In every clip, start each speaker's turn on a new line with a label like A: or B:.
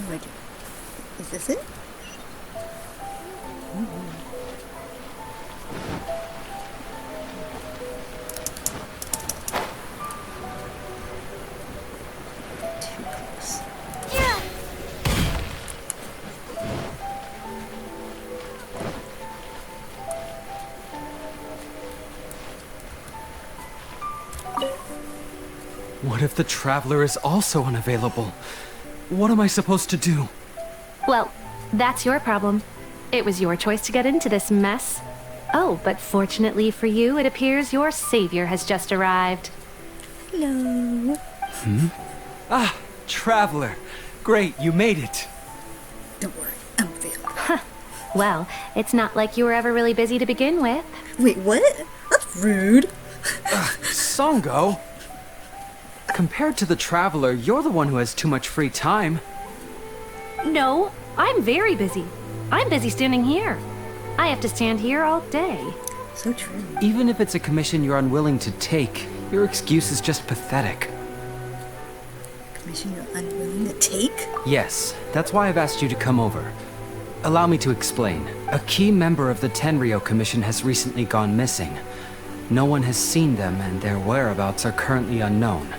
A: What do I do? Is this it? Too close.
B: What if the Traveler is also unavailable? What am I supposed to do?
C: Well, that's your problem. It was your choice to get into this mess. Oh, but fortunately for you, it appears your savior has just arrived.
A: Hello.
B: Ah, Traveler. Great, you made it.
A: Don't worry, I'm available.
C: Well, it's not like you were ever really busy to begin with.
A: Wait, what? That's rude.
B: Songo? Compared to the Traveler, you're the one who has too much free time.
C: No, I'm very busy. I'm busy standing here. I have to stand here all day.
A: So true.
B: Even if it's a commission you're unwilling to take, your excuse is just pathetic.
A: Commission you're unwilling to take?
B: Yes, that's why I've asked you to come over. Allow me to explain. A key member of the Tenryou Commission has recently gone missing. No one has seen them, and their whereabouts are currently unknown.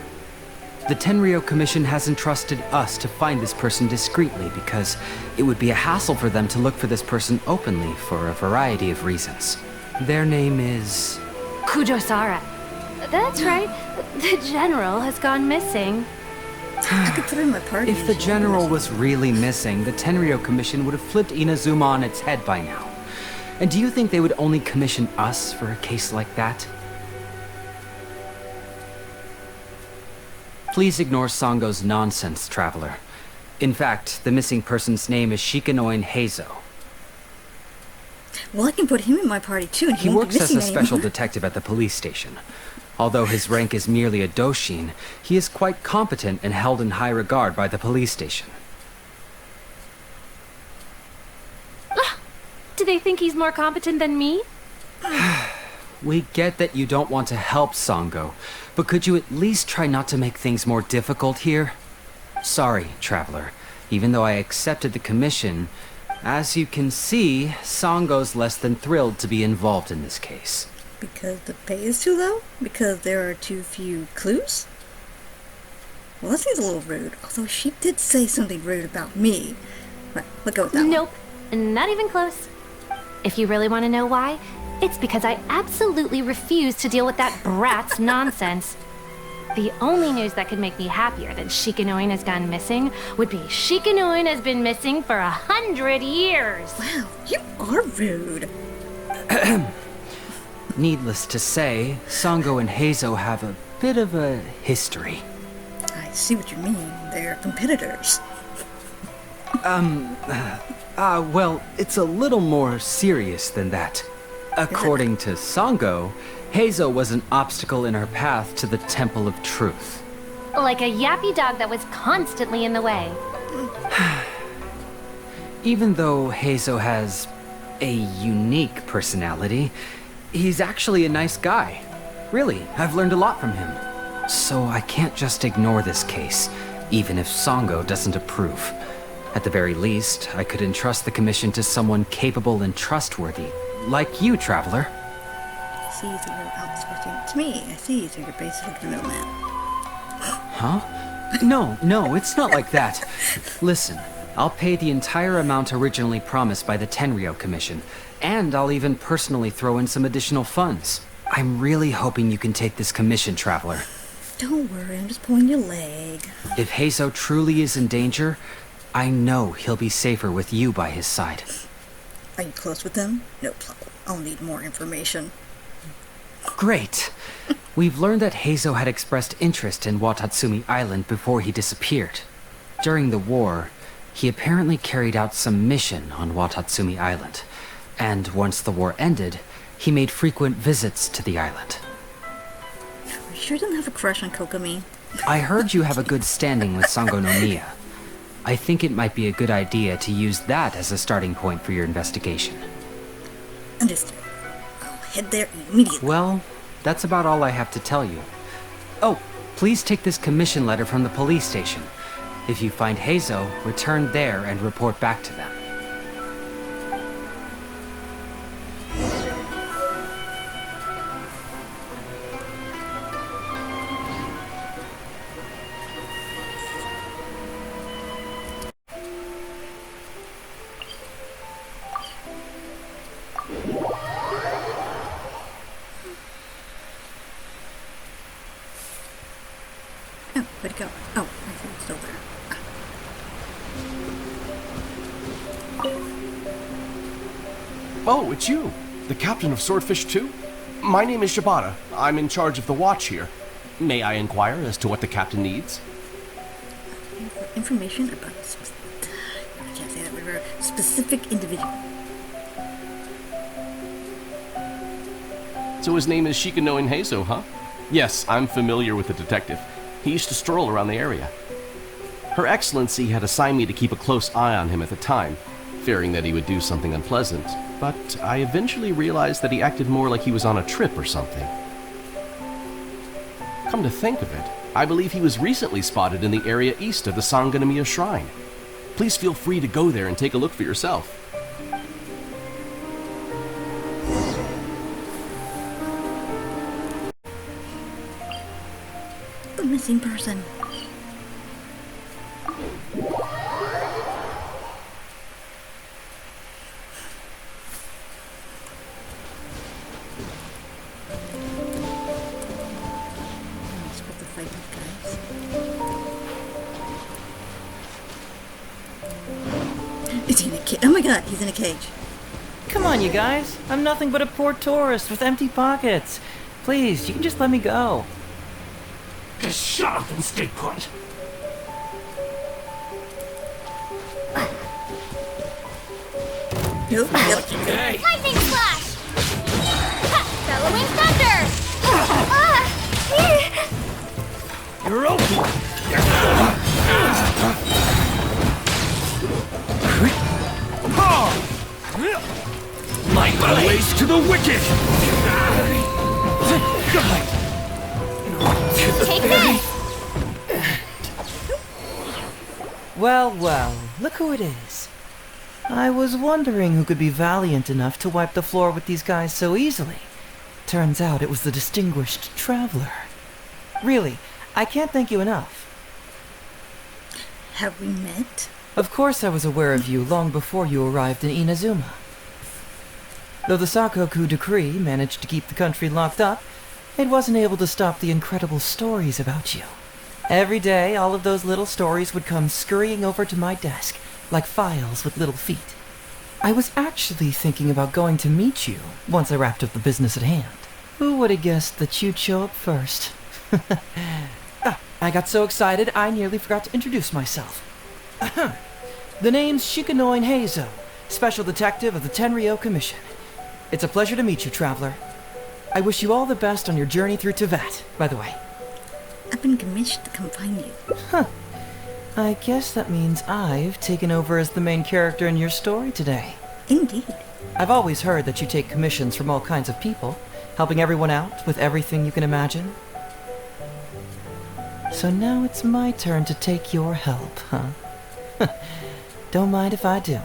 B: The Tenryou Commission has entrusted us to find this person discreetly because it would be a hassle for them to look for this person openly for a variety of reasons. Their name is...
C: Kujosara. That's right. The general has gone missing.
A: I could put her in my party.
B: If the general was really missing, the Tenryou Commission would have flipped Inazuma on its head by now. And do you think they would only commission us for a case like that? Please ignore Songo's nonsense, Traveler. In fact, the missing person's name is Shikanoin Heizou.
A: Well, I can put him in my party too, and
B: He
A: won't
B: works
A: be
B: as
A: missing
B: a special
A: anymore.
B: detective at the police station. Although his rank is merely a doshin, he is quite competent and held in high regard by the police station.
C: Do they think he's more competent than me?
B: We get that you don't want to help Songo, but could you at least try not to make things more difficult here? Sorry, Traveler. Even though I accepted the commission, as you can see, Songo's less than thrilled to be involved in this case.
A: Because the pay is too low? Because there are too few clues? Well, that seems a little rude, although she did say something rude about me. Right, we'll go with that
C: Nope, not even close. If you really want to know why, it's because I absolutely refuse to deal with that brat's nonsense. The only news that could make me happier than Shikanoin has gone missing would be Shikanoin has been missing for 100 years.
A: one. Wow, you are rude.
B: Needless to say, Songo and Heizou have a bit of a history.
A: I see what you mean. They're competitors.
B: Well, it's a little more serious than that. According to Songo, Heizou was an obstacle in her path to the Temple of Truth.
C: Like a yappy dog that was constantly in the way.
B: Even though Heizou has a unique personality, he's actually a nice guy. Really, I've learned a lot from him. So I can't just ignore this case, even if Songo doesn't approve. At the very least, I could entrust the commission to someone capable and trustworthy, like you, Traveler.
A: I see, so you're outsourcing it to me. I see, so you're basically the middleman.
B: Huh? No, it's not like that. Listen, I'll pay the entire amount originally promised by the Tenryou Commission, and I'll even personally throw in some additional funds. I'm really hoping you can take this commission, Traveler.
A: Don't worry, I'm just pulling your leg.
B: If Heizou truly is in danger, I know he'll be safer with you by his side.
A: Are you close with them? No problem. I'll need more information.
B: Great. We've learned that Heizou had expressed interest in Watatsumi Island before he disappeared. During the war, he apparently carried out some mission on Watatsumi Island. And once the war ended, he made frequent visits to the island.
A: You sure don't have a crush on Kokomi?
B: I heard you have a good standing with Sango no Miya. I think it might be a good idea to use that as a starting point for your investigation.
A: Understood. I'll head there immediately.
B: Well, that's about all I have to tell you. Oh, please take this commission letter from the police station. If you find Heizou, return there and report back to them.
A: Oh, where'd it go? Oh, I think it's still there.
D: Oh, it's you, the captain of Swordfish 2? My name is Shibata. I'm in charge of the watch here. May I inquire as to what the captain needs?
A: Information about I can't say that word. Specific individual.
D: So his name is Shikano Heizou, huh? Yes, I'm familiar with the detective. He used to stroll around the area. Her Excellency had assigned me to keep a close eye on him at the time, fearing that he would do something unpleasant, but I eventually realized that he acted more like he was on a trip or something. Come to think of it, I believe he was recently spotted in the area east of the Sanganamiya Shrine. Please feel free to go there and take a look for yourself.
A: The missing person. I'm supposed to fight these guys. Is he in a cage? Oh my god, he's in a cage.
E: Come on, you guys. I'm nothing but a poor tourist with empty pockets. Please, you can just let me go.
F: Just shut up and stay put.
A: Nope, yep.
F: Hey!
C: Lightning flash! Ha! Bellowing thunder!
F: You're open! Light ways to the wicked!
C: Take this!
E: Well, well, look who it is. I was wondering who could be valiant enough to wipe the floor with these guys so easily. Turns out it was the distinguished traveler. Really, I can't thank you enough.
A: Have we met?
E: Of course I was aware of you long before you arrived in Inazuma. Though the Sakoku decree managed to keep the country locked up, it wasn't able to stop the incredible stories about you. Every day, all of those little stories would come scurrying over to my desk, like files with little feet. I was actually thinking about going to meet you once I wrapped up the business at hand. Who would have guessed that you'd show up first? I got so excited I nearly forgot to introduce myself. The name's Shikano Heizou, Special Detective of the Tenryou Commission. It's a pleasure to meet you, traveler. I wish you all the best on your journey through Teyvat, by the way.
A: I've been commissioned to come find you.
E: I guess that means I've taken over as the main character in your story today.
A: Indeed.
E: I've always heard that you take commissions from all kinds of people, helping everyone out with everything you can imagine. So now it's my turn to take your help, huh? Don't mind if I do.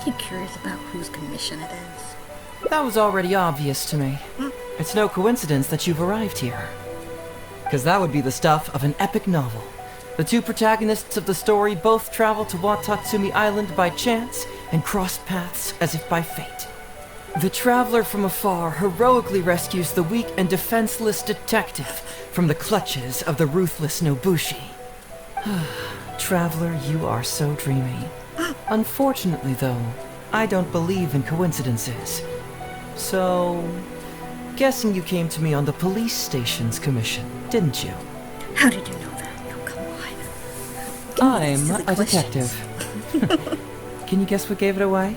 A: You curious about whose commission it is?
E: That was already obvious to me. It's no coincidence that you've arrived here. Because that would be the stuff of an epic novel. The two protagonists of the story both travel to Watatsumi Island by chance and cross paths as if by fate. The traveler from afar heroically rescues the weak and defenseless detective from the clutches of the ruthless Nobushi. Traveler, you are so dreamy. Unfortunately, though, I don't believe in coincidences. So, guessing you came to me on the police station's commission, didn't you?
A: How did you know that? Oh, come on.
E: I'm
A: Silly
E: a
A: questions.
E: detective. Can you guess what gave it away?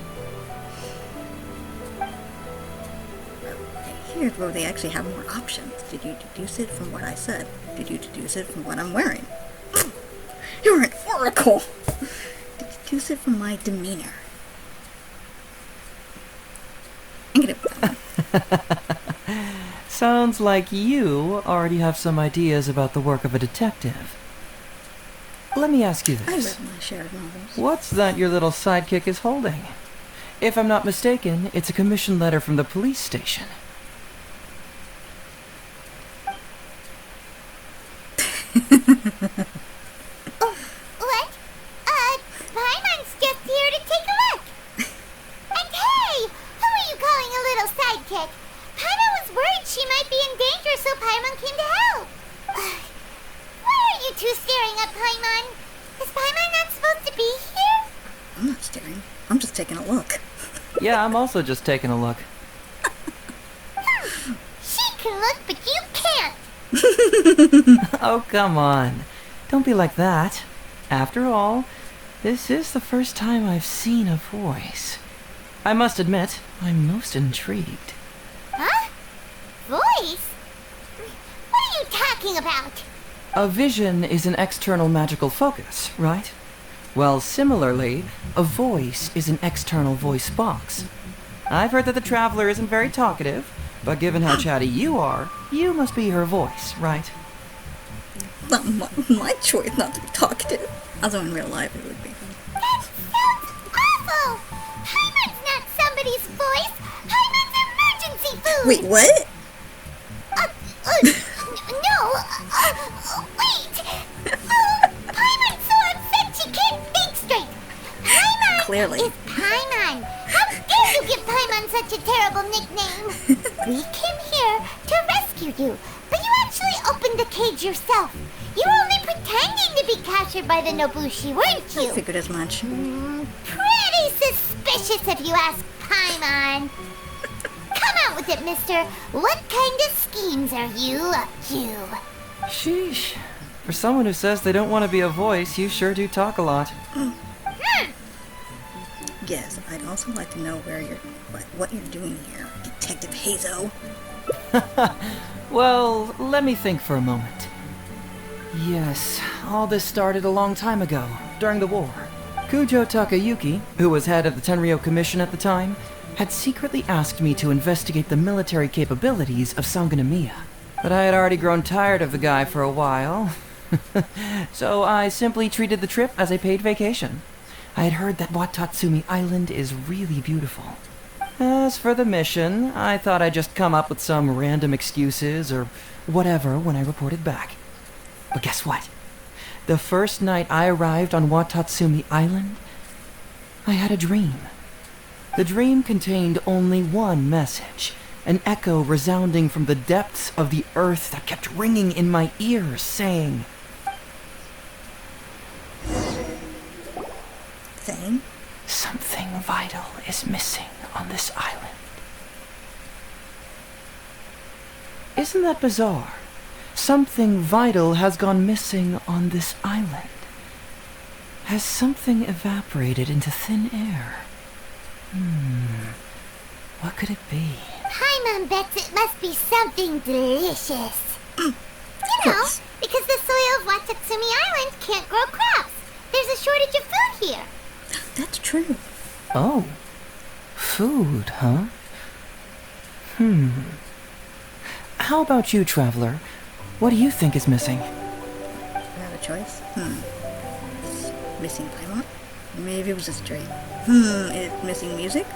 A: Here's where they actually have more options. Did you deduce it from what I said? Did you deduce it from what I'm wearing? You're an oracle! Did you deduce it from my demeanor? I'm gonna...
E: Sounds like you already have some ideas about the work of a detective. Let me ask you
A: I
E: this.
A: read my share of novels.
E: What's that your little sidekick is holding? If I'm not mistaken, it's a commission letter from the police station.
G: Oh, what? Paimon's just here to take a look. And hey, who are you calling a little sidekick? Paimon was worried she might be in danger, so Paimon came to help. Why are you two staring at Paimon? Is Paimon not supposed to be here?
A: I'm not staring. I'm just taking a look.
E: Yeah, I'm also just taking a look.
G: She can look, but you can't.
E: Oh, come on. Don't be like that. After all, this is the first time I've seen a voice. I must admit, I'm most intrigued.
G: Huh? Voice? What are you talking about?
E: A vision is an external magical focus, right? Well, similarly, a voice is an external voice box. I've heard that the Traveler isn't very talkative, but given how chatty you are, you must be her voice, right?
A: Not my choice not to be talkative. Although in real life it would be.
G: That sounds awful! Paimon's not somebody's voice! Paimon's emergency food!
A: Wait, what?
G: No! Wait! Paimon's so upset she can't think straight! Paimon
A: Clearly.
G: is Paimon! How dare you give Paimon such a terrible nickname? We came here to rescue you, but you actually opened the cage yourself. You were only pretending to be captured by the Nobushi, weren't you?
A: I figured as much.
G: Pretty suspicious if you ask Paimon. Come out with it, mister. What kind of schemes are you up to?
E: Sheesh. For someone who says they don't want to be a voice, you sure do talk a lot.
A: Yes, I'd also like to know what you're doing here, Detective Heizou.
E: Well, let me think for a moment. Yes, all this started a long time ago, during the war. Kujo Takayuki, who was head of the Tenryou Commission at the time, had secretly asked me to investigate the military capabilities of Sangonomiya. But I had already grown tired of the guy for a while, so I simply treated the trip as a paid vacation. I had heard that Watatsumi Island is really beautiful. As for the mission, I thought I'd just come up with some random excuses or whatever when I reported back. But guess what? The first night I arrived on Watatsumi Island, I had a dream. The dream contained only one message, an echo resounding from the depths of the earth that kept ringing in my ears, saying,
A: Thing?
E: "Something vital is missing on this island." Isn't that bizarre? Something vital has gone missing on this island. Has something evaporated into thin air? What could it be?
G: Paimon bets it must be something delicious. You know, because the soil of Watatsumi Island can't grow crops. There's a shortage of food here.
A: That's true.
E: Oh, food, huh? How about you, Traveler? What do you think is missing?
A: I have a choice. Missing Paimon? Maybe it was just a dream. It's missing music?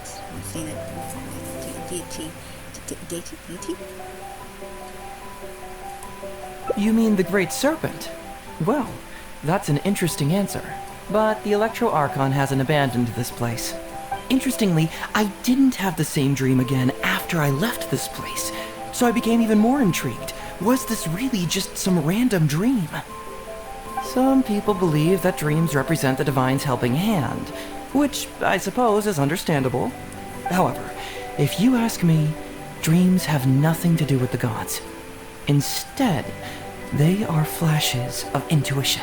A: It's missing a DT?
E: You mean the Great Serpent? Well, that's an interesting answer. But the Electro Archon hasn't abandoned this place. Interestingly, I didn't have the same dream again after I left this place, so I became even more intrigued. Was this really just some random dream? Some people believe that dreams represent the Divine's helping hand, which I suppose is understandable. However, if you ask me, dreams have nothing to do with the gods. Instead, they are flashes of intuition.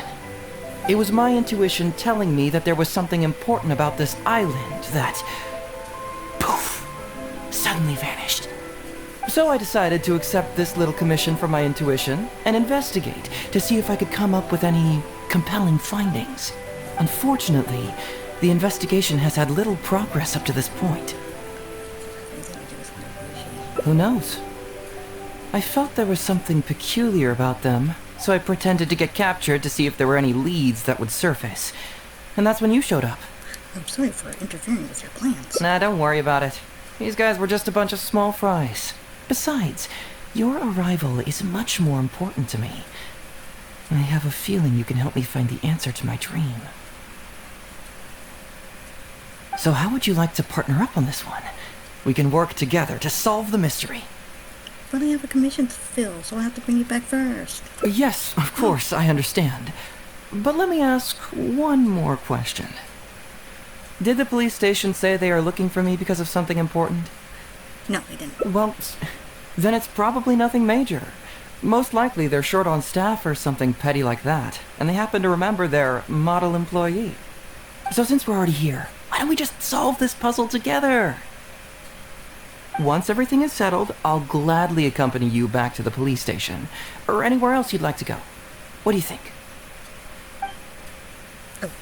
E: It was my intuition telling me that there was something important about this island that, poof, suddenly vanished. So I decided to accept this little commission from my intuition and investigate to see if I could come up with any compelling findings. Unfortunately, the investigation has had little progress up to this point. Who knows? I felt there was something peculiar about them, so I pretended to get captured to see if there were any leads that would surface. And that's when you showed up.
A: I'm sorry for interfering with your plans.
E: Nah, don't worry about it. These guys were just a bunch of small fries. Besides, your arrival is much more important to me. I have a feeling you can help me find the answer to my dream. So how would you like to partner up on this one? We can work together to solve the mystery.
A: But I have a commission to fill, so I have to bring you back first.
E: Yes, of course, I understand. But let me ask one more question. Did the police station say they are looking for me because of something important?
A: No, they didn't.
E: Well, then it's probably nothing major. Most likely they're short on staff or something petty like that, and they happen to remember their model employee. So since we're already here, why don't we just solve this puzzle together? Once everything is settled, I'll gladly accompany you back to the police station, or anywhere else you'd like to go. What do you think?
A: Oh.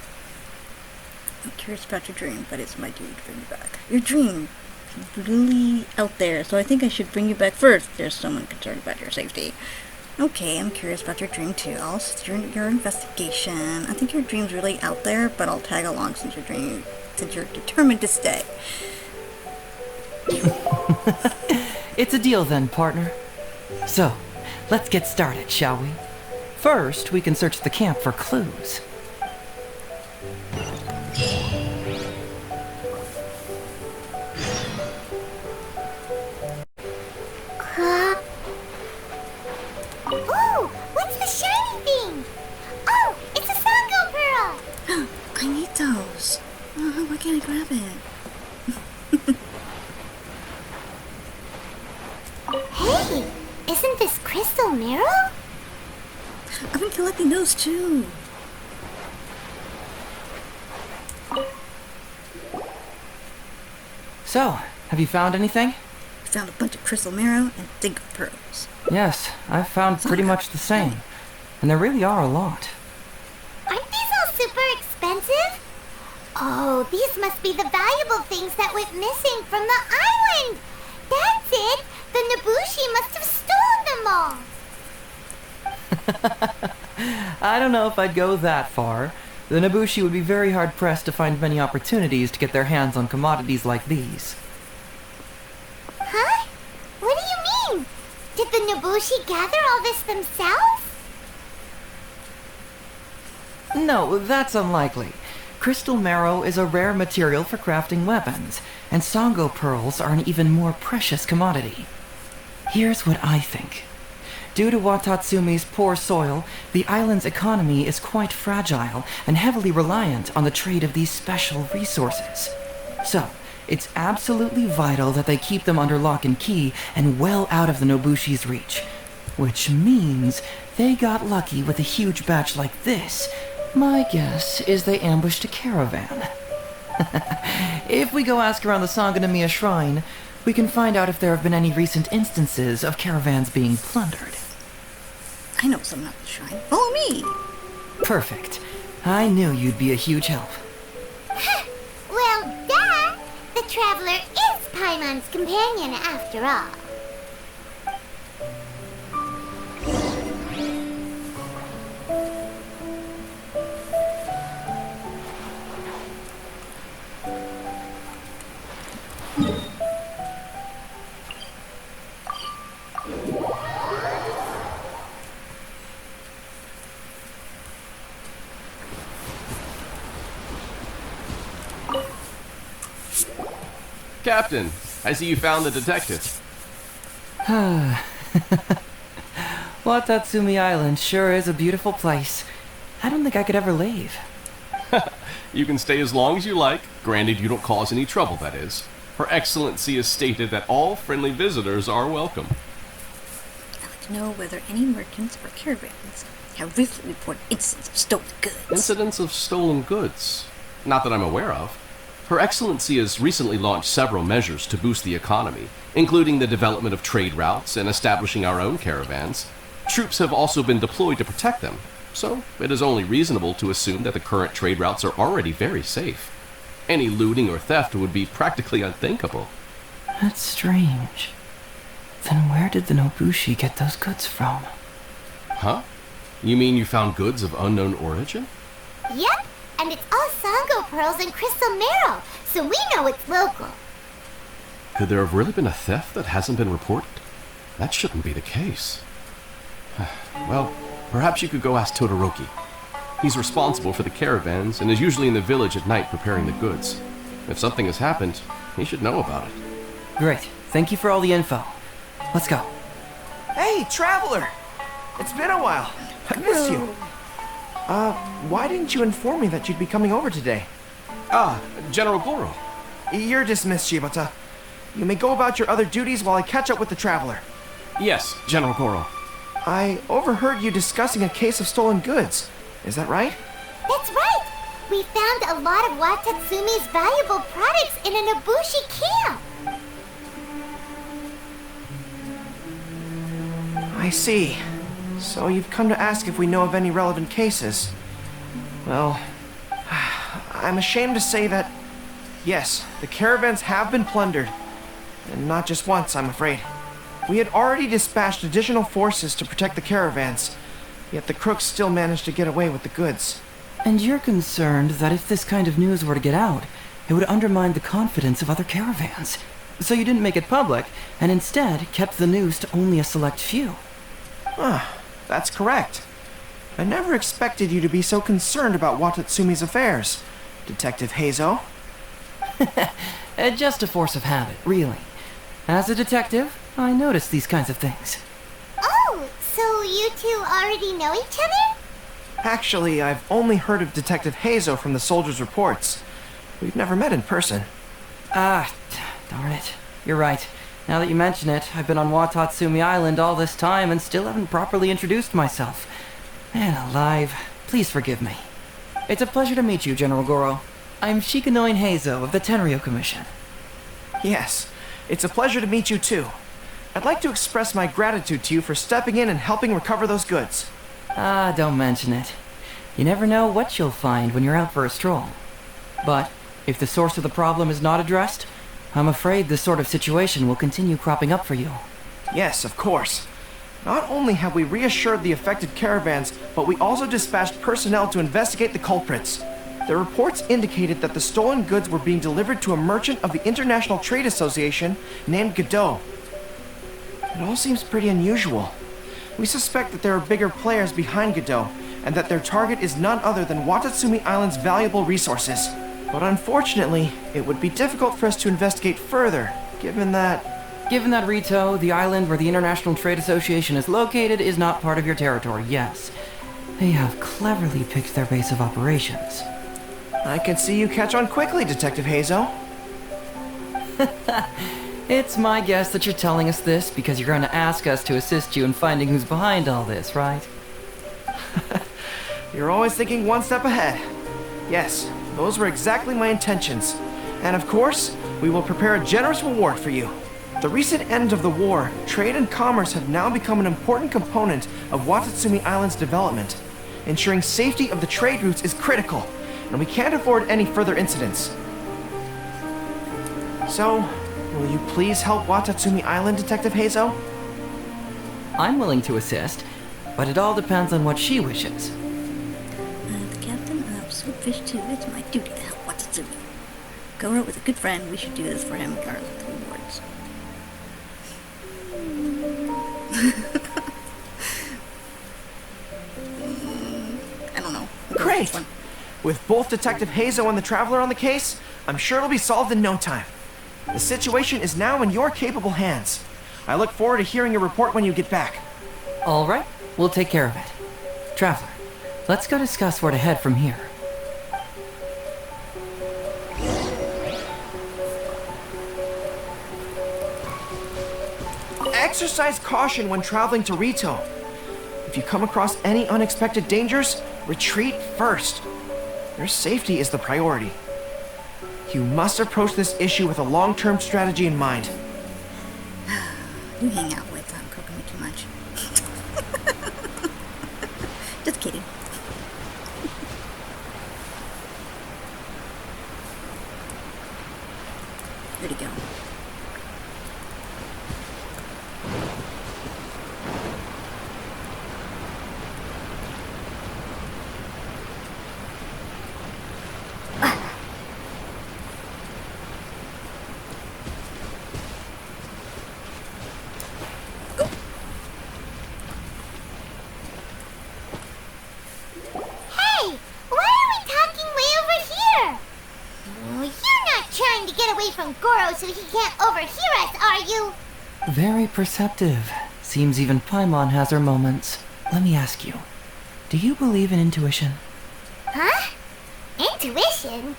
A: I'm curious about your dream, but it's my duty to bring you back. Your dream is really out there, so I think I should bring you back first. There's someone concerned about your safety. Okay, I'm curious about your dream too. I'll assist your investigation. I think your dream's really out there, but I'll tag along since you're determined to stay.
E: It's a deal then, partner. So, let's get started, shall we? First, we can search the camp for clues.
G: Ooh, what's the shiny thing? Oh, it's a Sango pearl!
A: I need those. Why can't I grab it?
G: Hey, isn't this crystal mirror?
A: I've been collecting those too.
E: So, have you found anything?
A: I found a bunch of crystal marrow and dingo pearls.
E: Yes, I've found pretty much the same. And there really are a lot.
G: Aren't these all super expensive? Oh, these must be the valuable things that went missing from the island! That's it! The Nobushi must have stolen them all!
E: I don't know if I'd go that far. The Nobushi would be very hard-pressed to find many opportunities to get their hands on commodities like these.
G: Huh? What do you mean? Did the Nobushi gather all this themselves?
E: No, that's unlikely. Crystal marrow is a rare material for crafting weapons, and Sango pearls are an even more precious commodity. Here's what I think. Due to Watatsumi's poor soil, the island's economy is quite fragile and heavily reliant on the trade of these special resources. So, it's absolutely vital that they keep them under lock and key and well out of the Nobushi's reach. Which means they got lucky with a huge batch like this. My guess is they ambushed a caravan. If we go ask around the Sangonomiya Shrine, we can find out if there have been any recent instances of caravans being plundered.
A: I know someone at the shrine. Follow me!
E: Perfect. I knew you'd be a huge help.
G: Well, duh! The traveler is Paimon's companion after all.
D: Captain, I see you found the detective.
E: Watatsumi Island sure is a beautiful place. I don't think I could ever leave.
D: You can stay as long as you like, granted you don't cause any trouble, that is. Her Excellency has stated that all friendly visitors are welcome.
A: I'd like to know whether any merchants or caravans have recently reported incidents of stolen goods.
D: Incidents of stolen goods? Not that I'm aware of. Her Excellency has recently launched several measures to boost the economy, including the development of trade routes and establishing our own caravans. Troops have also been deployed to protect them, so it is only reasonable to assume that the current trade routes are already very safe. Any looting or theft would be practically unthinkable.
E: That's strange. Then where did the Nobushi get those goods from?
D: Huh? You mean you found goods of unknown origin?
G: Yep, and it's all Sango pearls and crystal marrow, so we know it's local.
D: Could there have really been a theft that hasn't been reported? That shouldn't be the case. Well, perhaps you could go ask Todoroki. He's responsible for the caravans and is usually in the village at night preparing the goods. If something has happened, he should know about it.
E: Great. Thank you for all the info. Let's go.
H: Hey, Traveler! It's been a while. I missed you. Why didn't you inform me that you'd be coming over today?
D: General Goro.
H: You're dismissed, Shibata. You may go about your other duties while I catch up with the Traveler.
D: Yes, General Goro.
H: I overheard you discussing a case of stolen goods. Is that right?
G: That's right! We found a lot of Watatsumi's valuable products in an Ibushi camp!
H: I see. So you've come to ask if we know of any relevant cases. Well, I'm ashamed to say that, yes, the caravans have been plundered. And not just once, I'm afraid. We had already dispatched additional forces to protect the caravans, yet the crooks still managed to get away with the goods.
E: And you're concerned that if this kind of news were to get out, it would undermine the confidence of other caravans. So you didn't make it public, and instead kept the news to only a select few.
H: That's correct. I never expected you to be so concerned about Watatsumi's affairs, Detective Heizou.
E: Just a force of habit, really. As a detective, I notice these kinds of things.
G: Oh, so you two already know each other?
H: Actually, I've only heard of Detective Heizou from the soldiers' reports. We've never met in person.
E: Darn it. You're right. Now that you mention it, I've been on Watatsumi Island all this time and still haven't properly introduced myself. Man alive, please forgive me. It's a pleasure to meet you, General Goro. I'm Shikanoin Heizou of the Tenryo Commission.
H: Yes, it's a pleasure to meet you too. I'd like to express my gratitude to you for stepping in and helping recover those goods.
E: Don't mention it. You never know what you'll find when you're out for a stroll. But if the source of the problem is not addressed, I'm afraid this sort of situation will continue cropping up for you.
H: Yes, of course. Not only have we reassured the affected caravans, but we also dispatched personnel to investigate the culprits. The reports indicated that the stolen goods were being delivered to a merchant of the International Trade Association named Godot. It all seems pretty unusual. We suspect that there are bigger players behind Godot, and that their target is none other than Watatsumi Island's valuable resources. But unfortunately, it would be difficult for us to investigate further, given that...
E: Given that, Rito, the island where the International Trade Association is located is not part of your territory, yes. They have cleverly picked their base of operations.
H: I can see you catch on quickly, Detective Heizou.
E: It's my guess that you're telling us this because you're going to ask us to assist you in finding who's behind all this, right?
H: You're always thinking one step ahead. Yes, those were exactly my intentions. And of course, we will prepare a generous reward for you. The recent end of the war, trade and commerce have now become an important component of Watatsumi Island's development. Ensuring safety of the trade routes is critical, and we can't afford any further incidents. So, will you please help Watatsumi Island, Detective Heizou?
E: I'm willing to assist, but it all depends on what she wishes.
A: The captain of Swordfish 2, it's my duty to help Watatsumi. Goro is a good friend, we should do this for him regardless of the rewards. I don't know.
H: Great! With both Detective Heizou and the Traveler on the case, I'm sure it'll be solved in no time. The situation is now in your capable hands. I look forward to hearing your report when you get back.
E: All right, we'll take care of it. Traveler, let's go discuss where to head from here.
H: Exercise caution when traveling to Rito. If you come across any unexpected dangers, retreat first. Your safety is the priority. You must approach this issue with a long-term strategy in mind.
A: You hang out with Kokomi too much. Just kidding. Where'd he go?
G: get away from Goro so he can't overhear us, are you?
E: Very perceptive. Seems even Paimon has her moments. Let me ask you, do you believe in intuition?
G: Huh? Intuition?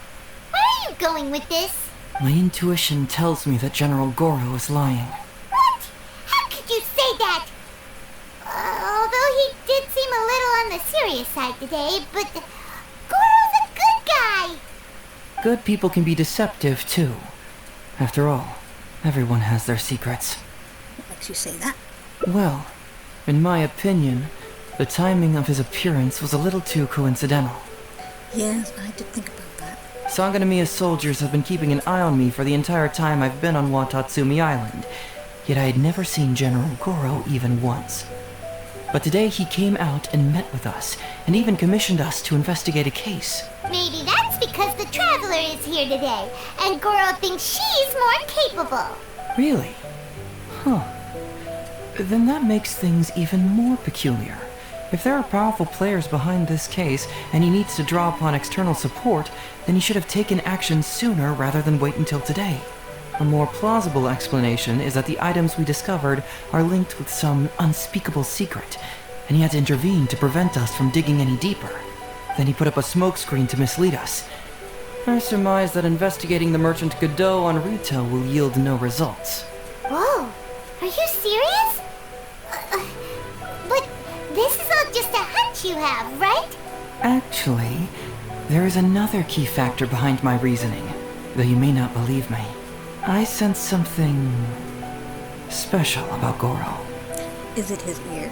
G: Where are you going with this?
E: My intuition tells me that General Goro is lying.
G: What? How could you say that? Although he did seem a little on the serious side today, but Goro's a good guy.
E: Good people can be deceptive, too. After all, everyone has their secrets.
A: What makes you say that?
E: Well, in my opinion, the timing of his appearance was a little too coincidental.
A: Yes, I did think about that.
E: Sangonomiya soldiers have been keeping an eye on me for the entire time I've been on Watatsumi Island, yet I had never seen General Goro even once. But today he came out and met with us, and even commissioned us to investigate a case.
G: Maybe that's because the Traveler is here today, and Goro thinks she's more capable.
E: Really? Huh. Then that makes things even more peculiar. If there are powerful players behind this case, and he needs to draw upon external support, then he should have taken action sooner rather than wait until today. A more plausible explanation is that the items we discovered are linked with some unspeakable secret, and he had to intervene to prevent us from digging any deeper. Then he put up a smokescreen to mislead us. I surmise that investigating the Merchant Godot on retail will yield no results.
G: Whoa, are you serious? But this is all just a hunch you have, right?
E: Actually, there is another key factor behind my reasoning, though you may not believe me. I sense something special about Goro.
A: Is it his ear?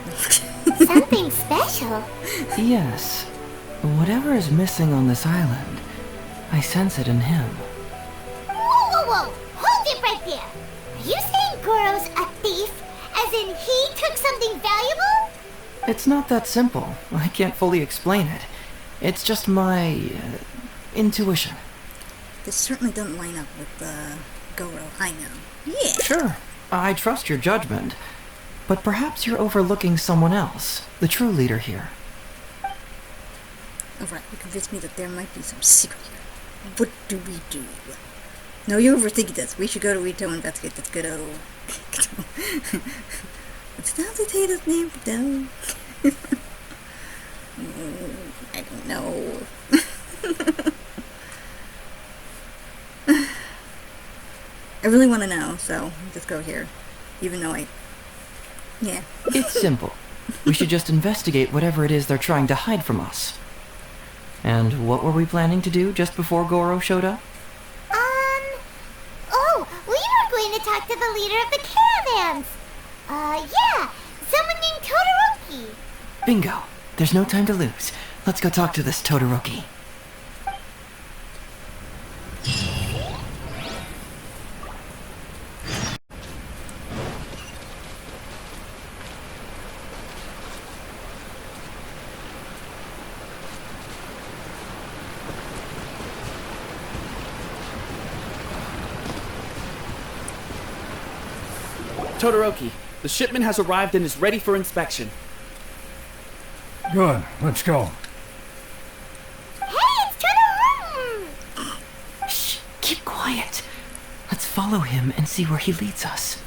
G: Something special?
E: Yes. Whatever is missing on this island, I sense it in him.
G: Whoa! Hold it right there! Are you saying Goro's a thief? As in he took something valuable?
E: It's not that simple. I can't fully explain it. It's just my intuition.
A: This certainly doesn't line up with Goro I know. Yeah.
E: Sure, I trust your judgment. But perhaps you're overlooking someone else, the true leader here.
A: Alright, you convinced me that there might be some secret here. What do we do? No, you're overthinking this. We should go to Rito and investigate this Godot. It's not the Tata's name, Godot. I don't know. I really want to know, so just go here. Even though yeah.
E: It's simple. We should just investigate whatever it is they're trying to hide from us. And what were we planning to do just before Goro showed up?
G: Oh, we were going to talk to the leader of the caravans. Yeah, someone named Todoroki.
E: Bingo. There's no time to lose. Let's go talk to this Todoroki.
I: Todoroki, the shipment has arrived and is ready for inspection.
F: Good, let's go.
G: Hey, it's Todoroki!
E: Shh, keep quiet. Let's follow him and see where he leads us.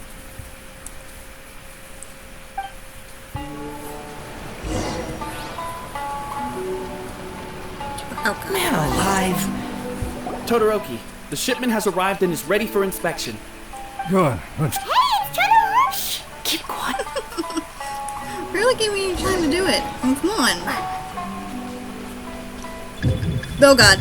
A: Oh, God.
E: Man alive.
I: Todoroki, the shipment has arrived and is ready for inspection.
F: Good, let's...
G: Hey, it's Todoroki!
E: Shh, keep quiet.
A: Really giving me time to do it. Oh, come on. Oh, God.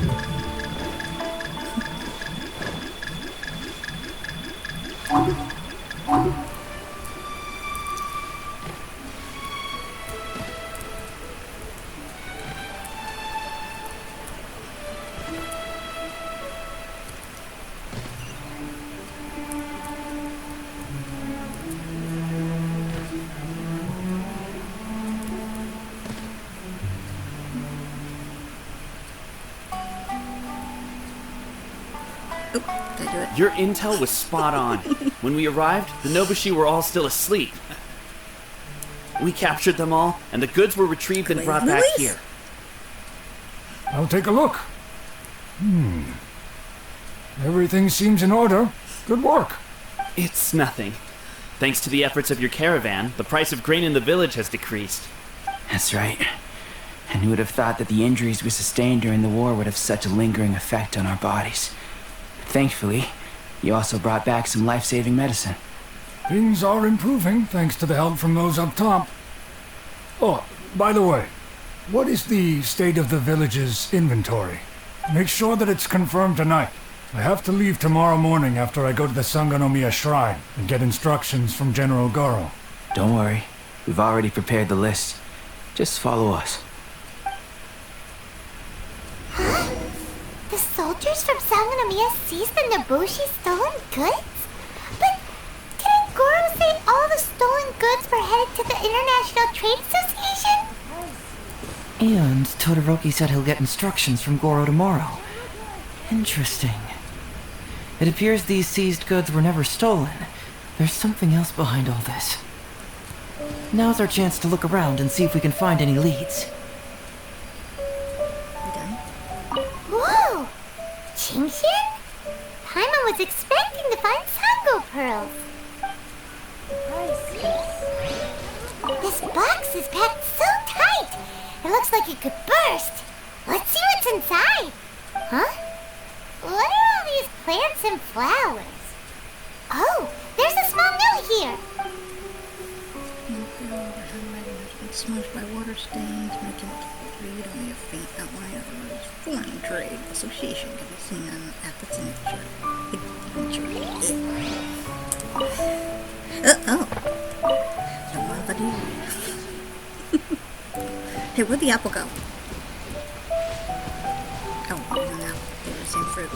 A: Did I do it?
I: Your intel was spot on. When we arrived, the Nobushi were all still asleep. We captured them all, and the goods were retrieved and brought back
A: Noise?
I: here.
F: I'll take a look. Everything seems in order. Good work.
I: It's nothing. Thanks to the efforts of your caravan, the price of grain in the village has decreased.
J: That's right. And who would have thought that the injuries we sustained during the war would have such a lingering effect on our bodies? Thankfully, you also brought back some life-saving medicine.
F: Things are improving thanks to the help from those up top. Oh, by the way, what is the state of the village's inventory? Make sure that it's confirmed tonight. I have to leave tomorrow morning after I go to the Sangonomiya Shrine and get instructions from General Goro.
J: Don't worry. We've already prepared the list. Just follow us.
G: Huh? The soldiers from Sangonomiya seized the Nobushi stolen goods? But didn't Goro say all the stolen goods were headed to the International Trade Association?
E: And Todoroki said he'll get instructions from Goro tomorrow. Interesting. It appears these seized goods were never stolen. There's something else behind all this. Now's our chance to look around and see if we can find any leads.
G: Whoa! Genshin? Paimon was expecting to find Sango pearls. This box is packed so tight, it looks like it could burst. Let's see what's inside. Huh? What are all these plants and flowers? Oh, there's a small note here.
A: Smudged by water stains, making it read only a faint outline of the words Foreign Trade Association can be seen at the signature. Oh. Don't want to do. Hey, where'd the apple go? Oh, no. They're the same fruit.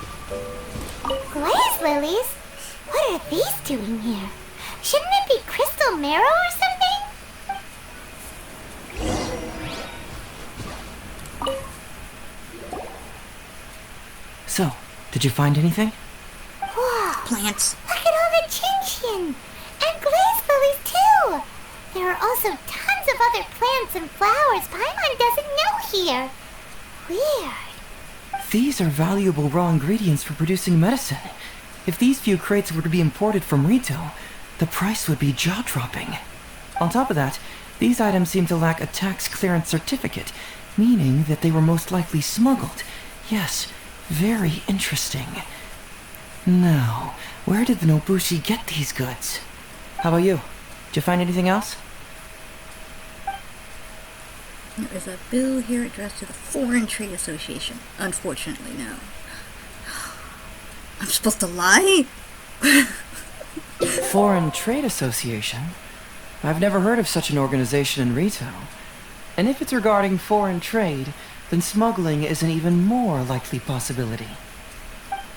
G: Glaze lilies? What are these doing here? Shouldn't it be crystal marrow or something?
E: So, did you find anything?
G: Whoa!
A: Plants.
G: Look at all the Genshin! And glaze lilies too! There are also tons of other plants and flowers Paimon doesn't know here. Weird.
E: These are valuable raw ingredients for producing medicine. If these few crates were to be imported from Rito, the price would be jaw-dropping. On top of that, these items seem to lack a tax clearance certificate, meaning that they were most likely smuggled. Yes, very interesting. Now, where did the Nobushi get these goods? How about you? Did you find anything else?
A: There is a bill here addressed to the Foreign Trade Association. Unfortunately, no. I'm supposed to lie?
E: Foreign Trade Association? I've never heard of such an organization in Rito. And if it's regarding foreign trade, then smuggling is an even more likely possibility.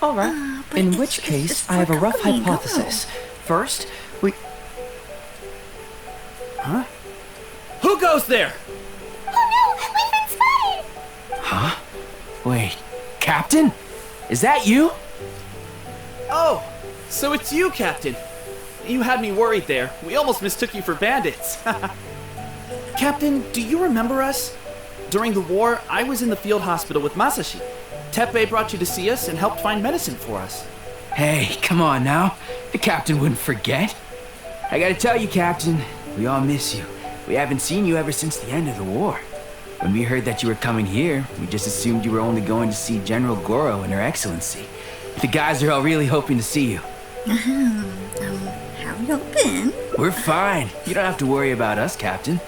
E: Alright, in which case, I have a rough hypothesis. First, we...
I: Huh? Who goes there?
G: Oh no! We've been spotted!
J: Huh? Wait, Captain? Is that you?
I: Oh, so it's you, Captain. You had me worried there. We almost mistook you for bandits. Captain, do you remember us? During the war, I was in the field hospital with Masashi. Teppei brought you to see us and helped find medicine for us.
J: Hey, come on now. The captain wouldn't forget. I gotta tell you, Captain, we all miss you. We haven't seen you ever since the end of the war. When we heard that you were coming here, we just assumed you were only going to see General Goro and Her Excellency. The guys are all really hoping to see you.
A: How you been?
J: We're fine. You don't have to worry about us, Captain.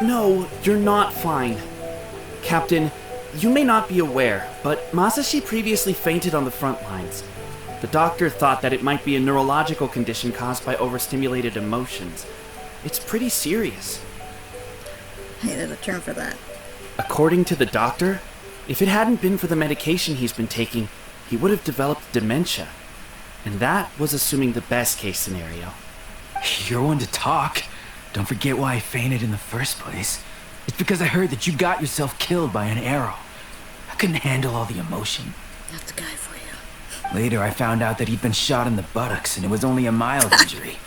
I: No, you're not fine. Captain, you may not be aware, but Masashi previously fainted on the front lines. The doctor thought that it might be a neurological condition caused by overstimulated emotions. It's pretty serious.
A: Hey, there's a term for that.
I: According to the doctor, if it hadn't been for the medication he's been taking, he would have developed dementia. And that was assuming the best case scenario.
J: You're one to talk. Don't forget why I fainted in the first place. It's because I heard that you got yourself killed by an arrow. I couldn't handle all the emotion.
A: That's the guy for you.
J: Later, I found out that he'd been shot in the buttocks and it was only a mild injury.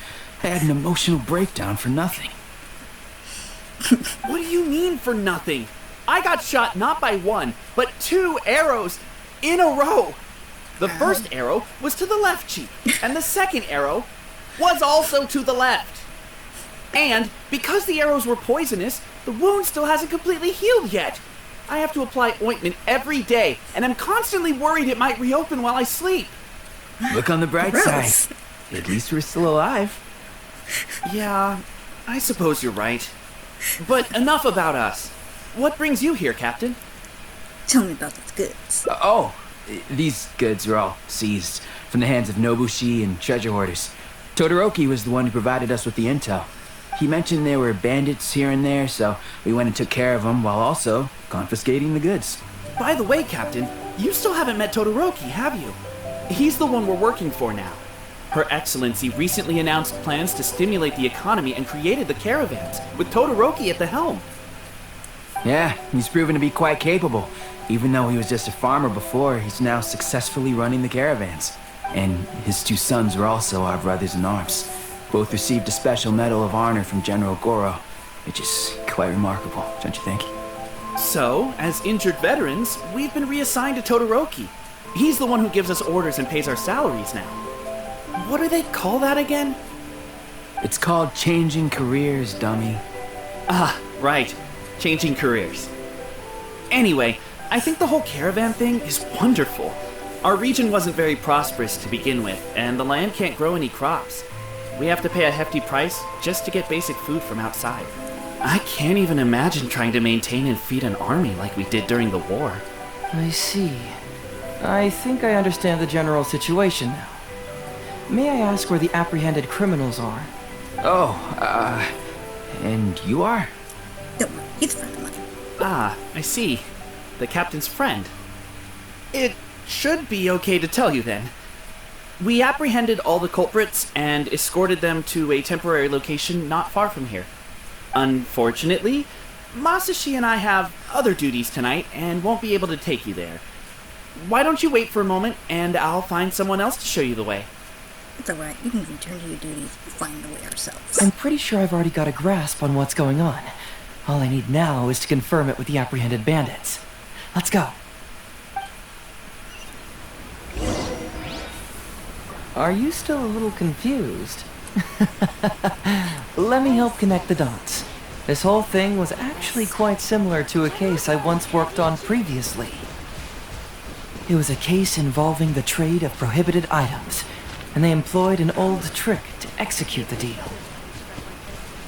J: I had an emotional breakdown for nothing.
I: What do you mean for nothing? I got shot not by one, but 2 arrows in a row. The first arrow was to the left cheek, and the second arrow was also to the left. And because the arrows were poisonous, the wound still hasn't completely healed yet. I have to apply ointment every day, and I'm constantly worried it might reopen while I sleep.
J: Look on the bright
A: Gross.
J: side. At least we're still alive.
I: Yeah, I suppose you're right. But enough about us. What brings you here, Captain?
A: Tell me about these goods.
J: These goods are all seized from the hands of Nobushi and treasure hoarders. Todoroki was the one who provided us with the intel. He mentioned there were bandits here and there, so we went and took care of them while also confiscating the goods.
I: By the way, Captain, you still haven't met Todoroki, have you? He's the one we're working for now. Her Excellency recently announced plans to stimulate the economy and created the caravans, with Todoroki at the helm.
J: Yeah, he's proven to be quite capable. Even though he was just a farmer before, he's now successfully running the caravans. And his two sons are also our brothers in arms. Both received a special medal of honor from General Goro, which is quite remarkable, don't you think?
I: So, as injured veterans, we've been reassigned to Todoroki. He's the one who gives us orders and pays our salaries now. What do they call that again?
J: It's called changing careers, dummy.
I: Ah, right. Changing careers. Anyway, I think the whole caravan thing is wonderful. Our region wasn't very prosperous to begin with, and the land can't grow any crops. We have to pay a hefty price just to get basic food from outside. I can't even imagine trying to maintain and feed an army like we did during the war.
E: I see. I think I understand the general situation now. May I ask where the apprehended criminals are?
J: And you are?
A: Don't worry, he's a friend of mine.
I: Ah, I see. The captain's friend. It should be okay to tell you then. We apprehended all the culprits and escorted them to a temporary location not far from here. Unfortunately, Masashi and I have other duties tonight and won't be able to take you there. Why don't you wait for a moment and I'll find someone else to show you the way.
A: It's alright, we can return to your duties and find the way ourselves.
E: I'm pretty sure I've already got a grasp on what's going on. All I need now is to confirm it with the apprehended bandits. Let's go. Are you still a little confused? Let me help connect the dots. This whole thing was actually quite similar to a case I once worked on previously. It was a case involving the trade of prohibited items, and they employed an old trick to execute the deal.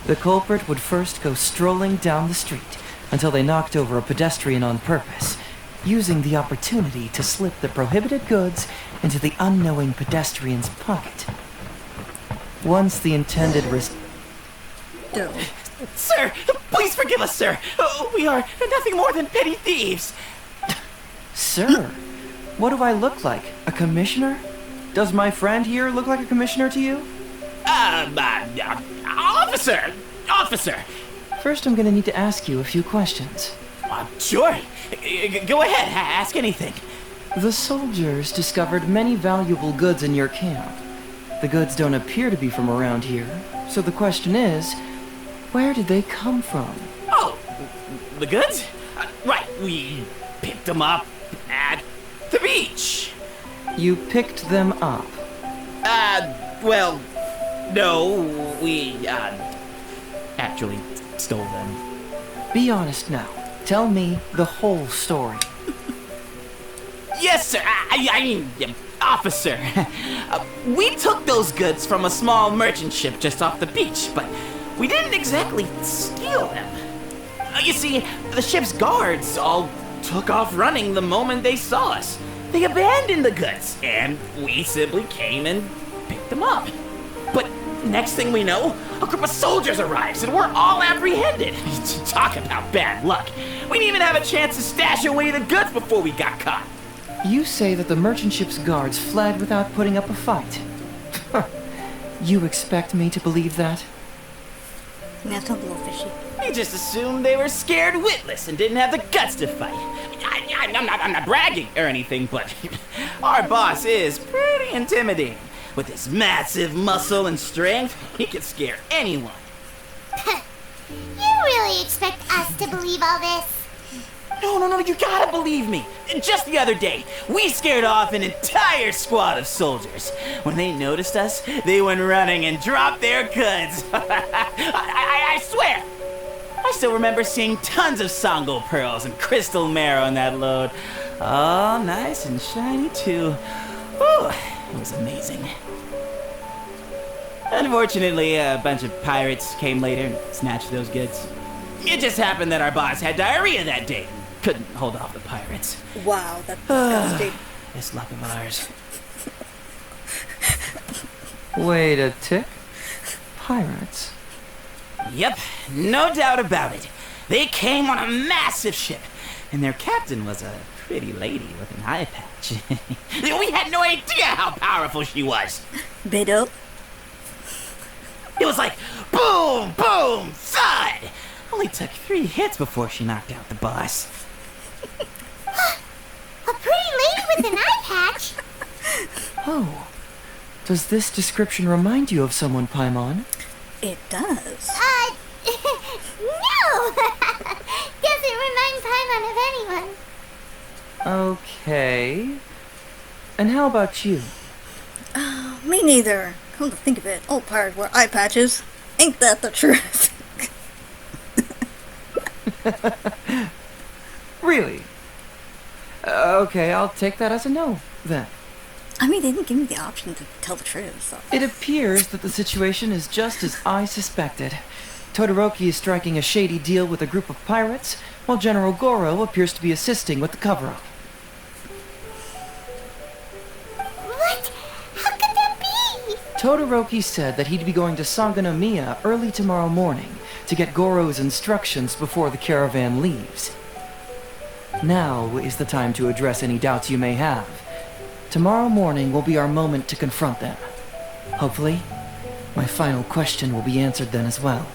E: The culprit would first go strolling down the street until they knocked over a pedestrian on purpose, using the opportunity to slip the prohibited goods into the unknowing pedestrian's pocket. Once the intended
A: Go.
K: Sir, please forgive us, sir. We are nothing more than petty thieves.
E: Sir, what do I look like? A commissioner? Does my friend here look like a commissioner to you?
K: Officer.
E: First, I'm gonna need to ask you a few questions.
K: Sure. Go ahead, ask anything.
E: The soldiers discovered many valuable goods in your camp. The goods don't appear to be from around here, so the question is, where did they come from?
K: Oh, the goods? Right, we picked them up at the beach.
E: You picked them up.
K: Well, no, we, actually stole them.
E: Be honest now. Tell me the whole story.
K: Yes, sir. I mean, officer. We took those goods from a small merchant ship just off the beach, but we didn't exactly steal them. You see, the ship's guards all took off running the moment they saw us. They abandoned the goods, and we simply came and picked them up. But next thing we know, a group of soldiers arrives, and we're all apprehended. Talk about bad luck. We didn't even have a chance to stash away the goods before we got caught.
E: You say that the merchant ship's guards fled without putting up a fight. You expect me to believe that?
A: That's a little fishy.
K: We just assumed they were scared witless and didn't have the guts to fight. I'm not bragging or anything, but our boss is pretty intimidating. With his massive muscle and strength, he can scare anyone.
G: You really expect us to believe all this?
K: No, you gotta believe me. Just the other day, we scared off an entire squad of soldiers. When they noticed us, they went running and dropped their goods. I swear. I still remember seeing tons of Sango pearls and crystal marrow in that load. All nice and shiny, too. Whew, it was amazing. Unfortunately, a bunch of pirates came later and snatched those goods. It just happened that our boss had diarrhea that day and couldn't hold off the pirates.
A: Wow, that's disgusting.
K: This luck of ours.
E: Wait a tick. Pirates?
K: Yep, no doubt about it. They came on a massive ship, and their captain was a pretty lady with an eye patch. We had no idea how powerful she was.
A: Beto.
K: It was like boom, boom, thud. Only took 3 hits before she knocked out the boss.
G: A pretty lady with an eye patch?
E: Oh. Does this description remind you of someone, Paimon?
A: It does.
G: No! Doesn't remind Paimon of anyone.
E: Okay. And how about you?
A: Me neither. Come to think of it, all pirates wear eye patches. Ain't that the truth?
E: Really? Okay, I'll take that as a no, then.
A: I mean, they didn't give me the option to tell the truth, so.
E: It appears that the situation is just as I suspected. Todoroki is striking a shady deal with a group of pirates, while General Goro appears to be assisting with the cover-up.
G: What? How could that be?
E: Todoroki said that he'd be going to Sangonomiya early tomorrow morning to get Goro's instructions before the caravan leaves. Now is the time to address any doubts you may have. Tomorrow morning will be our moment to confront them. Hopefully, my final question will be answered then as well.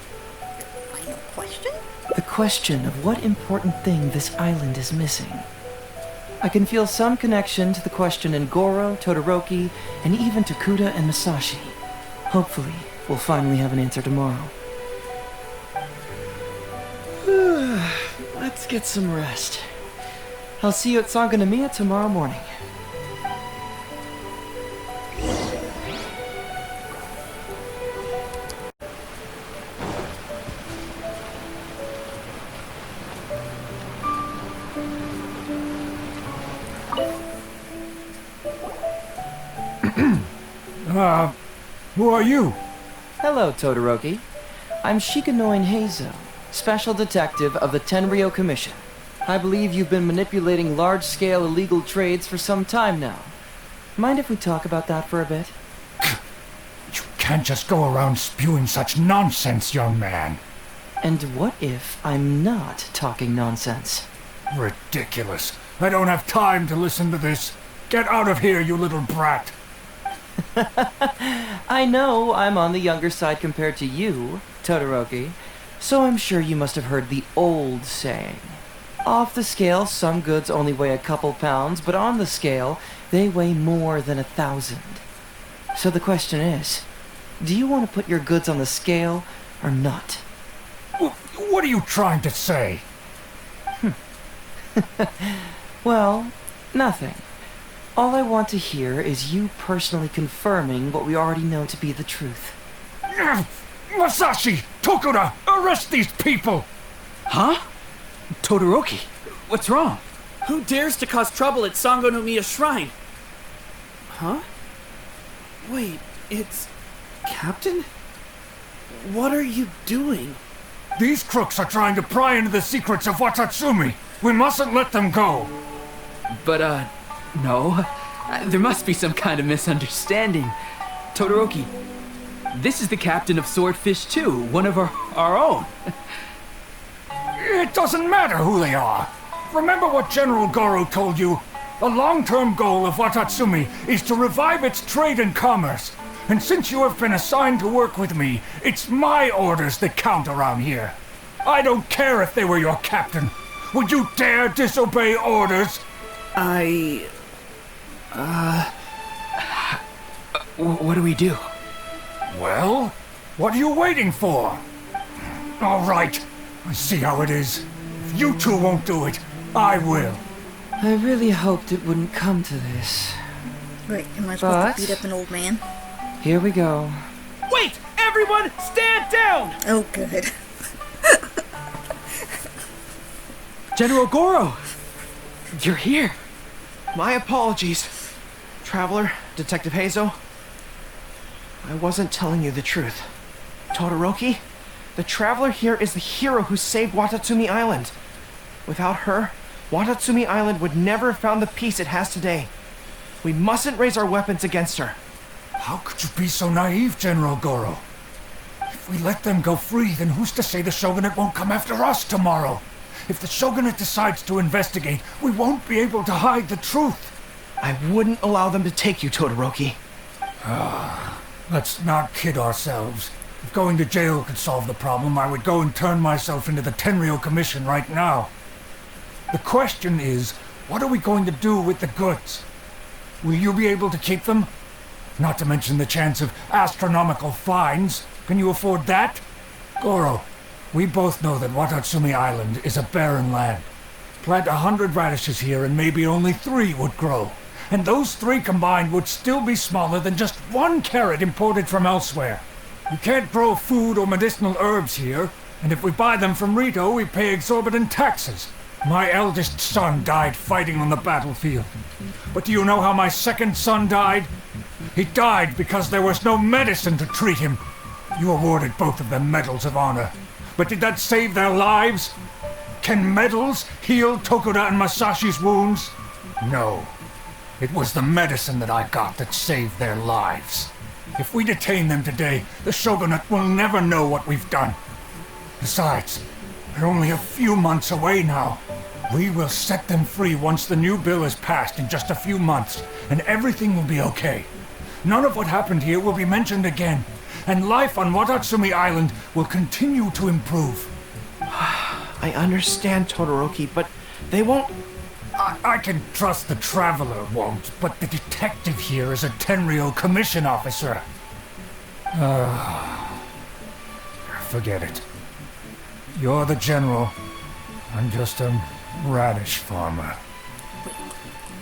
A: Final question?
E: The question of what important thing this island is missing. I can feel some connection to the question in Goro, Todoroki, and even to Kuda and Masashi. Hopefully, we'll finally have an answer tomorrow. Let's get some rest. I'll see you at Sangonomiya tomorrow morning.
F: Who are you?
E: Hello, Todoroki. I'm Shikanoin Heizou, Special Detective of the Tenryou Commission. I believe you've been manipulating large-scale illegal trades for some time now. Mind if we talk about that for a bit?
F: You can't just go around spewing such nonsense, young man.
E: And what if I'm not talking nonsense?
F: Ridiculous. I don't have time to listen to this. Get out of here, you little brat.
E: I know I'm on the younger side compared to you, Todoroki, so I'm sure you must have heard the old saying. Off the scale, some goods only weigh a couple pounds, but on the scale, they weigh more than 1,000. So the question is, do you want to put your goods on the scale or not?
F: What are you trying to say?
E: Well, nothing. All I want to hear is you personally confirming what we already know to be the truth.
F: Masashi! Tokuda! Arrest these people!
J: Huh? Todoroki, what's wrong?
I: Who dares to cause trouble at Sangonomiya Shrine? Huh? Wait, it's... Captain? What are you doing?
F: These crooks are trying to pry into the secrets of Watatsumi. We mustn't let them go.
J: But, no. There must be some kind of misunderstanding. Todoroki, this is the captain of Swordfish 2, one of our own.
F: It doesn't matter who they are. Remember what General Goro told you? A long-term goal of Watatsumi is to revive its trade and commerce. And since you have been assigned to work with me, it's my orders that count around here. I don't care if they were your captain. Would you dare disobey orders?
J: What do we do?
F: Well, what are you waiting for? All right, I see how it is. If you two won't do it, I will.
E: I really hoped it wouldn't come to this.
A: Wait, am I supposed
E: But-
A: to beat up an old man?
E: Here we go.
I: Wait! Everyone, stand down!
A: Oh, good.
B: General Goro! You're here.
H: My apologies, Traveler, Detective Heizou. I wasn't telling you the truth. Todoroki, the Traveler here is the hero who saved Watatsumi Island. Without her, Watatsumi Island would never have found the peace it has today. We mustn't raise our weapons against her.
F: How could you be so naive, General Goro? If we let them go free, then who's to say the Shogunate won't come after us tomorrow? If the Shogunate decides to investigate, we won't be able to hide the truth.
H: I wouldn't allow them to take you, Todoroki.
F: Let's not kid ourselves. If going to jail could solve the problem, I would go and turn myself into the Tenryou Commission right now. The question is, what are we going to do with the goods? Will you be able to keep them? Not to mention the chance of astronomical fines. Can you afford that? Goro, we both know that Watatsumi Island is a barren land. Plant 100 radishes here and maybe only 3 would grow. And those 3 combined would still be smaller than just 1 carrot imported from elsewhere. You can't grow food or medicinal herbs here, and if we buy them from Rito, we pay exorbitant taxes. My eldest son died fighting on the battlefield. But do you know how my second son died? He died because there was no medicine to treat him. You awarded both of them medals of honor. But did that save their lives? Can medals heal Tokuda and Masashi's wounds? No. It was the medicine that I got that saved their lives. If we detain them today, the Shogunate will never know what we've done. Besides, they're only a few months away now. We will set them free once the new bill is passed in just a few months, and everything will be okay. None of what happened here will be mentioned again, and life on Watatsumi Island will continue to improve.
H: I understand, Todoroki, but they won't...
F: I can trust the Traveler won't, but the detective here is a Tenryou Commission officer. Forget it. You're the general. I'm just a radish farmer.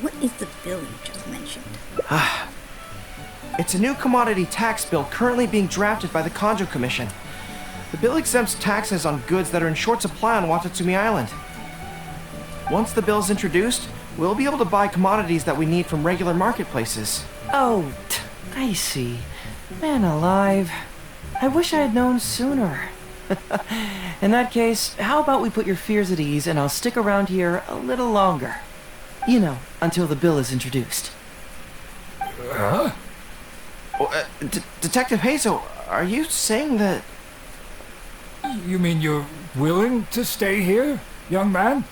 A: What is the bill you just mentioned?
H: It's a new commodity tax bill currently being drafted by the Kanjo Commission. The bill exempts taxes on goods that are in short supply on Watatsumi Island. Once the bill's introduced, we'll be able to buy commodities that we need from regular marketplaces.
E: Oh, I see. Man alive. I wish I had known sooner. In that case, how about we put your fears at ease and I'll stick around here a little longer. You know, until the bill is introduced.
F: Huh?
H: Detective Heizou, are you saying that...
F: You mean you're willing to stay here, young man?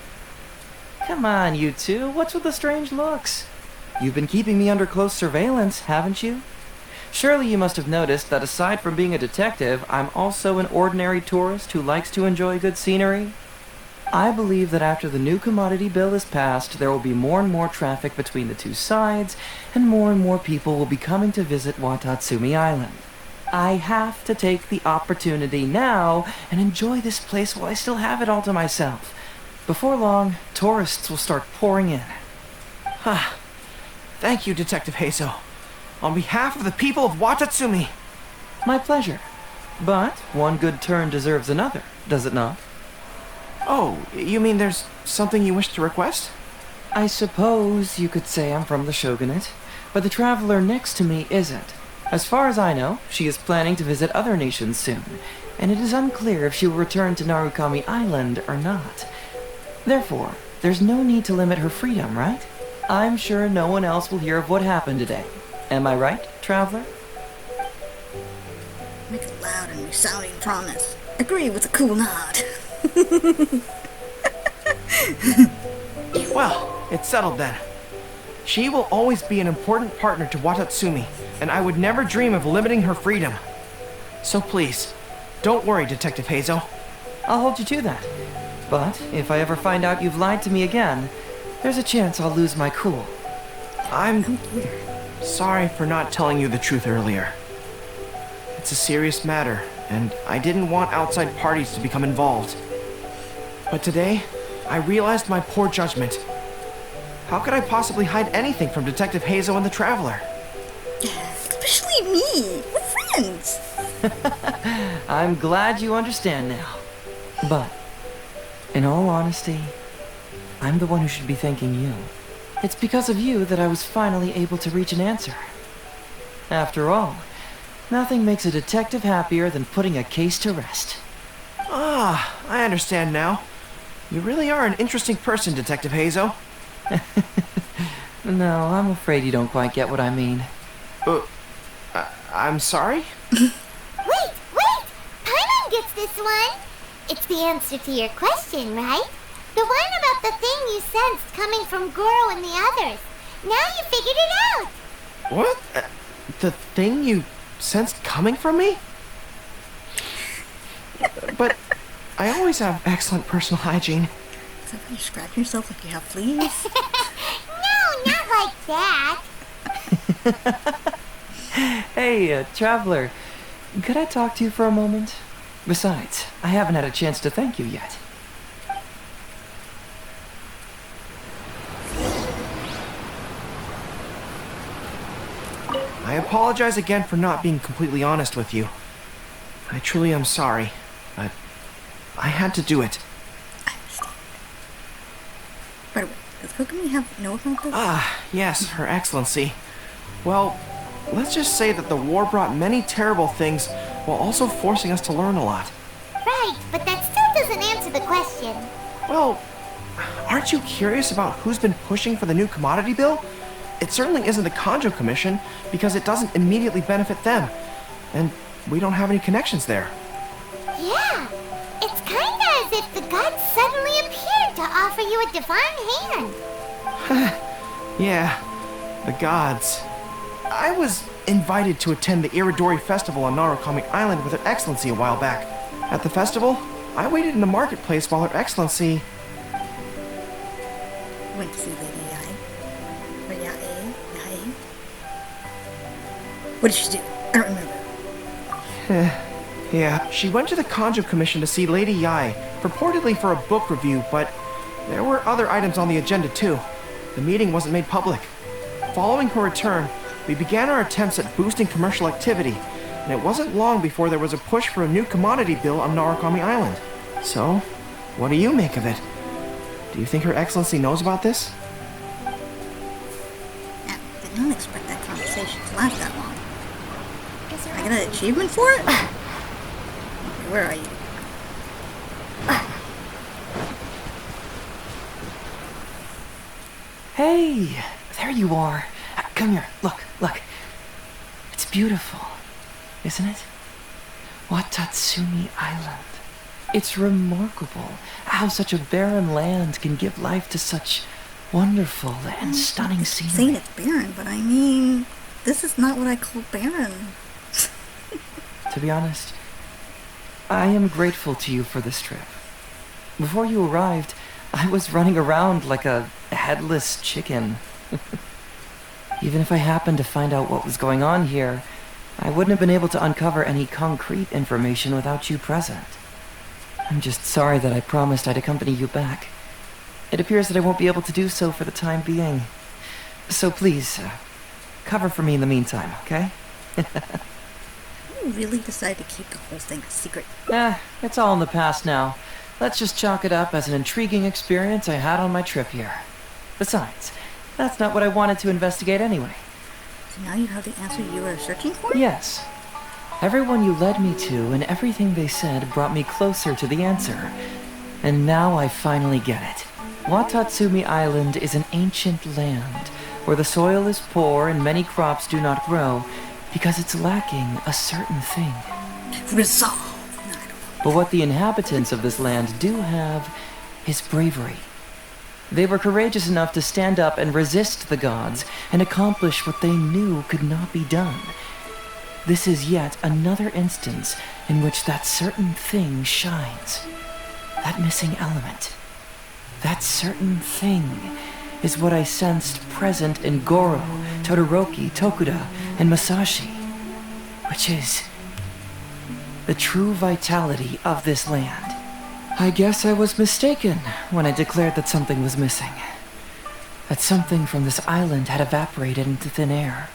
E: Come on, you two. What's with the strange looks? You've been keeping me under close surveillance, haven't you? Surely you must have noticed that aside from being a detective, I'm also an ordinary tourist who likes to enjoy good scenery. I believe that after the new commodity bill is passed, there will be more and more traffic between the two sides, and more people will be coming to visit Watatsumi Island. I have to take the opportunity now and enjoy this place while I still have it all to myself. Before long, tourists will start pouring in.
H: Thank you, Detective Heizou. On behalf of the people of Watatsumi.
E: My pleasure. But one good turn deserves another, does it not?
H: Oh, you mean there's something you wish to request?
E: I suppose you could say I'm from the Shogunate, but the traveler next to me isn't. As far as I know, she is planning to visit other nations soon, and it is unclear if she will return to Narukami Island or not. Therefore, there's no need to limit her freedom, right? I'm sure no one else will hear of what happened today. Am I right, traveler?
A: Make a loud and resounding promise. Agree with a cool nod.
H: Well, it's settled then. She will always be an important partner to Watatsumi, and I would never dream of limiting her freedom. So please, don't worry, Detective Heizou.
E: I'll hold you to that. But if I ever find out you've lied to me again, there's a chance I'll lose my cool.
H: I'm sorry for not telling you the truth earlier. It's a serious matter, and I didn't want outside parties to become involved. But today, I realized my poor judgment. How could I possibly hide anything from Detective Heizou and the Traveler?
A: Especially me. We're friends.
E: I'm glad you understand now. But, in all honesty, I'm the one who should be thanking you. It's because of you that I was finally able to reach an answer. After all, nothing makes a detective happier than putting a case to rest.
H: Ah, I understand now. You really are an interesting person, Detective Heizou.
E: No, I'm afraid you don't quite get what I mean.
H: I'm sorry?
G: Wait! Paimon gets this one! It's the answer to your question, right? The one about the thing you sensed coming from Goro and the others. Now you figured it out!
H: What? The thing you sensed coming from me? But I always have excellent personal hygiene.
A: Is that why you scratch yourself like you have fleas?
G: No, not like that!
E: Hey, Traveler, could I talk to you for a moment? Besides, I haven't had a chance to thank you yet.
H: I apologize again for not being completely honest with you. I truly am sorry, but I had to do it.
A: I understand. By the way, does Kokomi know about this?
H: Ah, yes, Her Excellency. Well, let's just say that the war brought many terrible things while also forcing us to learn a lot.
G: Right, but that still doesn't answer the question.
H: Well, aren't you curious about who's been pushing for the new commodity bill? It certainly isn't the Kanjo Commission because it doesn't immediately benefit them. And we don't have any connections there.
G: Yeah, it's kinda as if the gods suddenly appeared to offer you a divine hand.
H: Yeah, the gods. I was invited to attend the Iridori Festival on Narukami Island with Her Excellency a while back. At the festival, I waited in the marketplace while Her Excellency...
A: Went to see Lady Yai. Or Yae? What did she do? I don't remember.
H: Yeah, she went to the Kanjo Commission to see Lady Yai, purportedly for a book review, but there were other items on the agenda too. The meeting wasn't made public. Following her return, we began our attempts at boosting commercial activity, and it wasn't long before there was a push for a new commodity bill on Narukami Island. So, what do you make of it? Do you think Her Excellency knows about this?
A: Yeah, did not expect that conversation to last that long. I got an achievement for it? Okay, where are you?
E: Hey, there you are. Come here, look. It's beautiful, isn't it? Watatsumi Island. It's remarkable how such a barren land can give life to such wonderful and stunning
A: Saying
E: scenery.
A: it's barren, but I mean, this is not what I call barren.
E: To be honest, I am grateful to you for this trip. Before you arrived, I was running around like a headless chicken. Even if I happened to find out what was going on here, I wouldn't have been able to uncover any concrete information without you present. I'm just sorry that I promised I'd accompany you back. It appears that I won't be able to do so for the time being. So please, cover for me in the meantime, okay?
A: You really decided to keep the whole thing a secret.
E: It's all in the past now. Let's just chalk it up as an intriguing experience I had on my trip here. Besides, that's not what I wanted to investigate anyway.
A: So now you have the answer you were searching for?
E: Yes. Everyone you led me to and everything they said brought me closer to the answer. And now I finally get it. Watatsumi Island is an ancient land where the soil is poor and many crops do not grow because it's lacking a certain thing.
A: Resolve.
E: But what the inhabitants of this land do have is bravery. They were courageous enough to stand up and resist the gods and accomplish what they knew could not be done. This is yet another instance in which that certain thing shines. That missing element. That certain thing is what I sensed present in Goro, Todoroki, Tokuda, and Masashi, which is the true vitality of this land. I guess I was mistaken when I declared that something was missing. That something from this island had evaporated into thin air.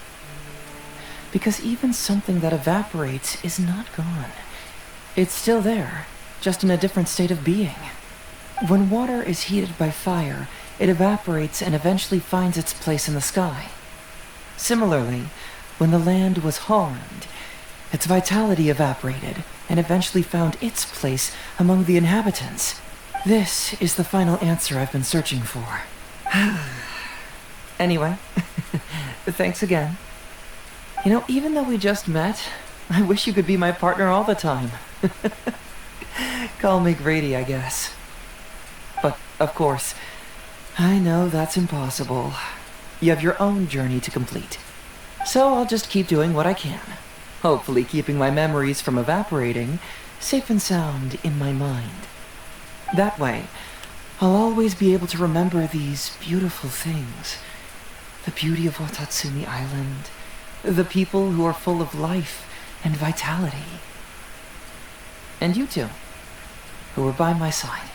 E: Because even something that evaporates is not gone. It's still there, just in a different state of being. When water is heated by fire, it evaporates and eventually finds its place in the sky. Similarly, when the land was harmed, its vitality evaporated and eventually found its place among the inhabitants. This is the final answer I've been searching for. Anyway, thanks again. You know, even though we just met, I wish you could be my partner all the time. Call me Grady, I guess. But, of course, I know that's impossible. You have your own journey to complete. So I'll just keep doing what I can. Hopefully keeping my memories from evaporating safe and sound in my mind. That way, I'll always be able to remember these beautiful things. The beauty of Watatsumi Island. The people who are full of life and vitality. And you two, who are by my side.